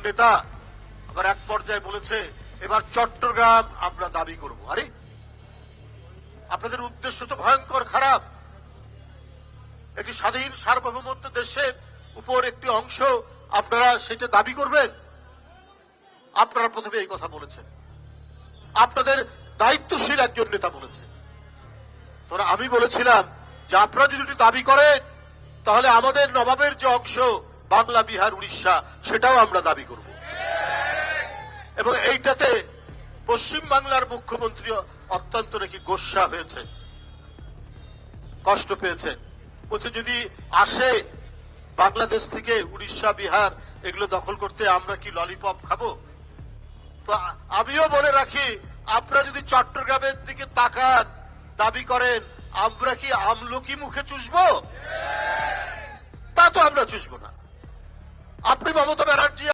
নেতা আবার এক পর্যায়ে বলেছে এবার চট্টগ্রাম আমরা দাবি করব। আরে আপনাদের উদ্দেশ্য তো ভয়ঙ্কর খারাপ। একটি স্বাধীন সার্বভৌমত্ব দেশের উপর একটি অংশ আপনারা সেটা দাবি করবেন। আপনারা প্রথমে এই কথা বলেছেন, আপনাদের দায়িত্বশীল একজন নেতা বলেছে। তোরা আমি বলেছিলাম যে আপনারা যদি দাবি করেন তাহলে আমাদের নবাবের যে অংশ বাংলা, বিহার, উড়িষ্যা সেটাও আমরা দাবি করব। এবং এইটাতে পশ্চিম বাংলার মুখ্যমন্ত্রী অত্যন্ত নাকি গোস্বা হয়েছে, কষ্ট পেয়েছে। বলছে যদি আসে বাংলাদেশ থেকে উড়িষ্যা, বিহার এগুলো দখল করতে আমরা কি ললিপপ খাবো? তো আমিও বলে রাখি, আপনারা যদি চট্টগ্রামের দিকে তাকান দাবি করেন, আমরা কি আমলকি মুখে চুষবো? তা তো আমরা চুষবো না। আপনি মমতা ব্যানার্জি